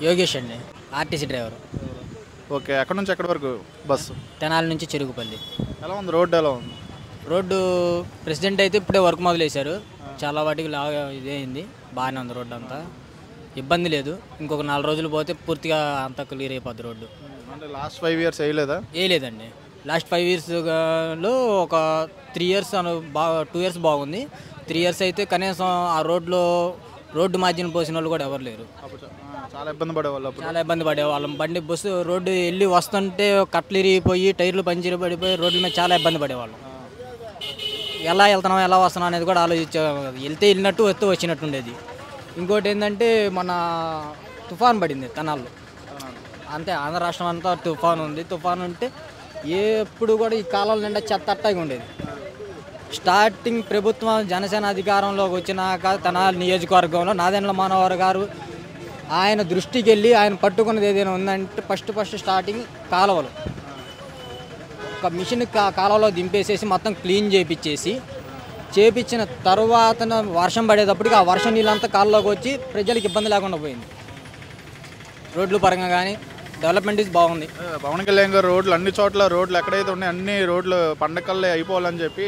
యోగేష్ అండి, RTC driver. Okay, ఎక్కడి నుంచి ఎక్కడి వరకు బస్సు? తెనాలి నుంచి చెరుకుపల్లి. ఎలా ఉంది రోడ్డు, ఎలా ఉంది? రోడ్డు ప్రెసిడెంట్ అయితే ఇప్పుడే వర్క్ మొదలేశారు. చాలా వాటికి ఇదేంది, బాగానే ఉంది రోడ్డు అంతా, ఇబ్బంది లేదు. ఇంకొక 4 రోజులు పోతే పూర్తిగా అంతా క్లియర్ అయిపోద్ది రోడ్డు. అంటే లాస్ట్ 5 ఇయర్స్ వేయలేదా? లేదండి, లాస్ట్ 5 ఇయర్స్లో ఒక 3 ఇయర్స్ 2 ఇయర్స్ బాగుంది. 3 ఇయర్స్ అయితే కనీసం ఆ రోడ్డు మార్జిన్ పోసిన వాళ్ళు కూడా ఎవరు లేరు. చాలా ఇబ్బంది పడేవాళ్ళు. చాలా ఇబ్బంది పడేవాళ్ళం. బస్సు రోడ్డు వెళ్ళి వస్తుంటే కట్లు ఇరిగిపోయి టైర్లు పంచర్ పడిపోయి రోడ్ల మీద చాలా ఇబ్బంది పడేవాళ్ళం. ఎలా వెళ్తున్నాం ఎలా వస్తున్నాం అనేది కూడా ఆలోచించే, వెళ్తే వెళ్ళినట్టు వస్తే వచ్చినట్టు ఉండేది. ఇంకోటి ఏంటంటే మన తుఫాన్ పడింది తెనాల్లో, అంతే ఆంధ్ర రాష్ట్రం అంతా తుఫాన్ ఉంది. తుఫాన్ ఉంటే ఎప్పుడు కూడా ఈ కాలాల నిండా చెత్త అట్టగా ఉండేది. స్టార్టింగ్ ప్రభుత్వం జనసేన అధికారంలోకి వచ్చినాక తెనాలి నియోజకవర్గంలో నాదెండ్ల మనోహర్ గారు ఆయన దృష్టికి వెళ్ళి ఆయన పట్టుకున్నది ఏదైనా ఉందంటే ఫస్ట్ స్టార్టింగ్ కాలువలు, ఒక మిషన్ కాలువలో దింపేసేసి మొత్తం క్లీన్ చేపించిన తర్వాత వర్షం పడేటప్పటికి ఆ వర్షం నీళ్ళంతా కాలువలోకి వచ్చి ప్రజలకు ఇబ్బంది లేకుండా పోయింది. రోడ్లు పరంగా కానీ డెవలప్మెంట్ ఇస్ బాగుంది. పవన్ కళ్యాణ్ గారు రోడ్లు అన్ని చోట్ల రోడ్లు ఎక్కడైతే ఉన్నాయి అన్ని రోడ్లు పండగల్లే అయిపోవాలని చెప్పి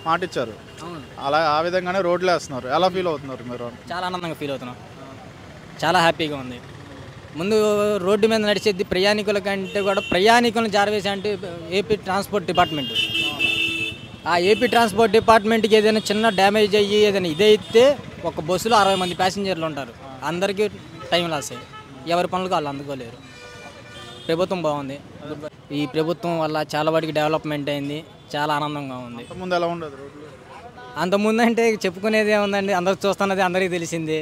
మాటిచ్చారు. అలా ఆ విధంగానే రోడ్లు వేస్తున్నారు. ఎలా ఫీల్ అవుతున్నారు మీరు? చాలా ఆనందంగా ఫీల్ అవుతున్నాం, చాలా హ్యాపీగా ఉంది. ముందు రోడ్డు మీద నడిచేది ప్రయాణికుల కంటే కూడా ప్రయాణికులను జారవేసే అంటే ఏపీ ట్రాన్స్పోర్ట్ డిపార్ట్మెంట్. ఆ ఏపీ ట్రాన్స్పోర్ట్ డిపార్ట్మెంట్కి ఏదైనా చిన్న డ్యామేజ్ అయ్యి ఏదైనా ఇదైతే ఒక బస్సులో 60 మంది ప్యాసింజర్లు ఉంటారు, అందరికీ టైం లాస్ అయ్యి ఎవరి పనులకు వాళ్ళు అందుకోలేరు. ప్రభుత్వం బాగుంది. ఈ ప్రభుత్వం వల్ల చాలా వాటికి డెవలప్మెంట్ అయింది, చాలా ఆనందంగా ఉంది. ముందు ఎలా ఉండదు రోడ్లు? అంతకుముందు అంటే చెప్పుకునేది ఏముందండి, అందరూ చూస్తున్నది అందరికీ తెలిసిందే,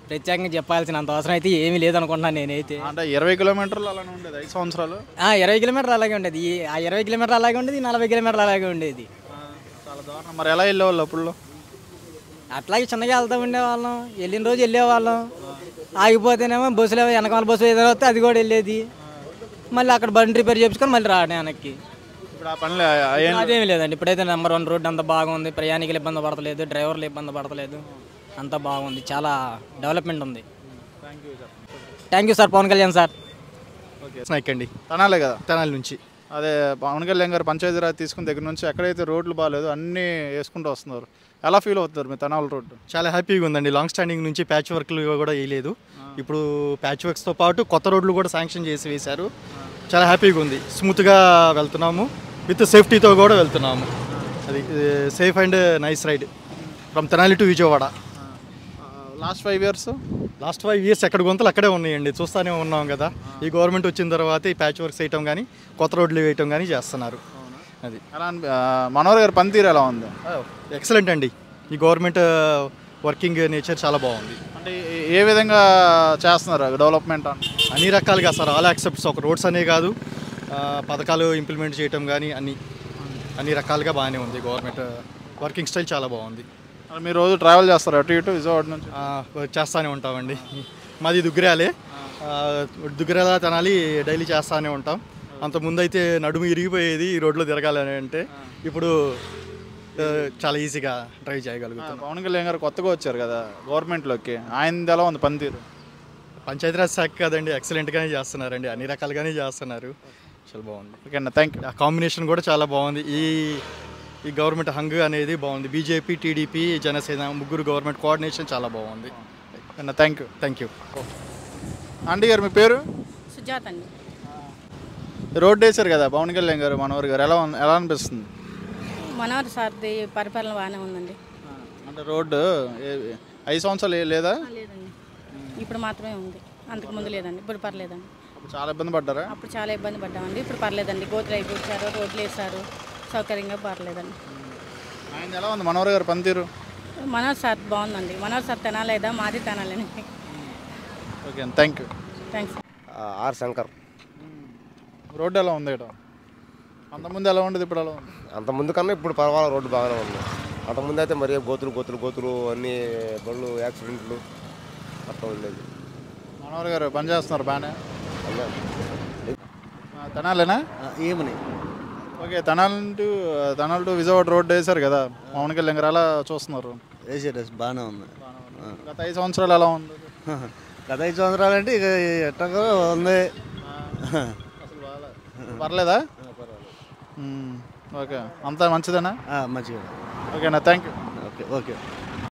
ప్రత్యేకంగా చెప్పాల్సినంత అవసరం అయితే ఏమీ లేదనుకుంటున్నాను నేనైతే. అంటే 20 కిలోమీటర్లు అలానే ఉండేది 5 సంవత్సరాలు. 20 కిలోమీటర్లు అలాగే ఉండేది, ఆ 20 కిలోమీటర్లు అలాగే ఉండేది, 40 కిలోమీటర్లు అలాగే ఉండేది. చాలా దారుణం. మరి ఎలా వెళ్ళేవాళ్ళు అప్పుడు? అట్లాగే చిన్నగా వెళ్తూ ఉండేవాళ్ళం, వెళ్ళిన రోజు వెళ్ళేవాళ్ళం, ఆగిపోతేనేమో బస్సులో వెనకాల బస్సు ఏదైనా వస్తే అది కూడా వెళ్ళేది, మళ్ళీ అక్కడ బండి రిపేర్ చేయించుకొని మళ్ళీ రావడం వెనక్కి. ఇప్పుడు ఆ పనులు అదేమీ లేదండి, ఇప్పుడైతే నెంబర్ 1 రోడ్డు అంతా బాగుంది, ప్రయాణికులు ఇబ్బంది పడతలేదు, డ్రైవర్లు ఇబ్బంది పడతలేదు, అంతా బాగుంది, చాలా డెవలప్మెంట్ ఉంది. Thank you sir, Pawan Kalyan sir. Okay, అండి తెనాలే కదా? తెనాలి నుంచి అదే పవన్ కళ్యాణ్ గారు పంచాయతీరాజ్ తీసుకున్న దగ్గర నుంచి ఎక్కడైతే రోడ్లు బాగాలేదు అన్నీ వేసుకుంటూ వస్తున్నారు. ఎలా ఫీల్ అవుతున్నారు మీ తెనాలి రోడ్డు? చాలా హ్యాపీగా ఉందండి. లాంగ్ స్టాండింగ్ నుంచి ప్యాచ్ వర్క్లు కూడా వేయలేదు, ఇప్పుడు ప్యాచ్ వర్క్స్తో పాటు కొత్త రోడ్లు కూడా శాంక్షన్ చేసి వేశారు. చాలా హ్యాపీగా ఉంది, స్మూత్గా వెళ్తున్నాము, విత్ సేఫ్టీతో కూడా వెళ్తున్నాము. అది safe and nice ride from Tenali to Vijayawada. Last 5 years ఎక్కడ గొంతులు అక్కడే ఉన్నాయండి, చూస్తూనే ఉన్నాం కదా. ఈ గవర్నమెంట్ వచ్చిన తర్వాత ఈ ప్యాచ్ వర్క్స్ వేయటం కానీ కొత్త రోడ్లు వేయటం కానీ చేస్తున్నారు. అది అలా మనోహర్ గారి పనితీరు ఎలా ఉంది? ఎక్సలెంట్ అండి, ఈ గవర్నమెంట్ వర్కింగ్ నేచర్ చాలా బాగుంది. అంటే ఏ విధంగా చేస్తున్నారు డెవలప్మెంట్? అన్ని రకాలుగా సార్, ఆల్ యాక్సెప్ట్స్, ఒక రోడ్స్ అనే కాదు, పథకాలు ఇంప్లిమెంట్ చేయటం కానీ అన్ని రకాలుగా బాగానే ఉంది. గవర్నమెంట్ వర్కింగ్ స్టైల్ చాలా బాగుంది. మీరు రోజు ట్రావెల్ చేస్తారు అటు ఇటు విజయవాడ నుంచి? చేస్తూనే ఉంటామండి, మాది దుగ్గిరాలే, దుగ్గిరాల తెనాలి డైలీ చేస్తూనే ఉంటాం. అంతకుముందు అయితే నడుము ఇరిగిపోయేది ఈ రోడ్లో తిరగాలని అంటే, ఇప్పుడు చాలా ఈజీగా డ్రైవ్ చేయగలుగుతాం. పవన్ కళ్యాణ్ గారు కొత్తగా వచ్చారు కదా గవర్నమెంట్లోకి, ఆయనది ఎలా ఉంది పనితీరు? పంచాయతీరాజ్ శాఖ కదండి, ఎక్సలెంట్గానే చేస్తున్నారండి, అన్ని రకాలుగానే చేస్తున్నారు, చాలా బాగుంది. ఓకే అన్న, థ్యాంక్ యూ. కాంబినేషన్ కూడా చాలా బాగుంది. ఈ గవర్నమెంట్ హంగ్ అనేది బాగుంది, బీజేపీ టీడీపీ జనసేన ముగ్గురు గవర్నమెంట్ కోఆర్డినేషన్ చాలా బాగుంది అన్న. Thank you. ఆంటీ గారు మీ పేరు? సుజాత అండి. రోడ్డు వేశారు కదా పవన్ కళ్యాణ్ గారు మనోహర్ గారు, ఎలా అనిపిస్తుంది? మనోహర్ సార్ది పరిపాలన బాగానే ఉందండి. అంటే రోడ్డు 5 సంవత్సరాలు లేదా? లేదండి, ఇప్పుడు మాత్రమే ఉంది, అంతకుముందు లేదండి, ఇప్పుడు పర్లేదండి. అప్పుడు చాలా ఇబ్బంది పడ్డారా? అప్పుడు చాలా ఇబ్బంది పడ్డామండి, ఇప్పుడు పర్లేదండి, గోతులు అయిపోయారు, రోడ్లు వేసారు, సౌకర్యంగా పర్లేదండి. ఆయన ఎలా ఉంది మనోహర్ గారు పనితీరు? మనోహర్ సార్ బాగుందండి, మనోహర్ సార్ తెనాలేదా, మాది తెనాలని. Okay, thank you. Thanks. R Shankar. Road ఎలా ఉంది ఇక్కడ? అంతకుముందు ఎలా ఉండేది, ఇప్పుడు ఎలా ఉంది? అంతకుముందు కన్నా ఇప్పుడు పర్వాలేదు, రోడ్డు బాగానే ఉంది. అంతకుముందు అయితే మరి గోతులు అన్నీ బళ్ళు యాక్సిడెంట్లు అట్లా ఉండేది. మనోహర్ గారు పని చేస్తున్నారు బాగానే? తెనాలేనా? ఏమని? Okay, Tenali to Vijayawada road వేశారు కదా పవన్ కళ్యాణ్ గారు, ఎలా చూస్తున్నారు? వేసారు, బాగానే ఉంది. గత 5 సంవత్సరాలు ఎలా ఉంది? గత 5 సంవత్సరాలంటే ఇక ఎట్టగా ఉంది. పర్లేదా? ఓకే, అంతా మంచిదేనా? మంచిగా. ఓకేనా, థ్యాంక్ యూ. Okay okay.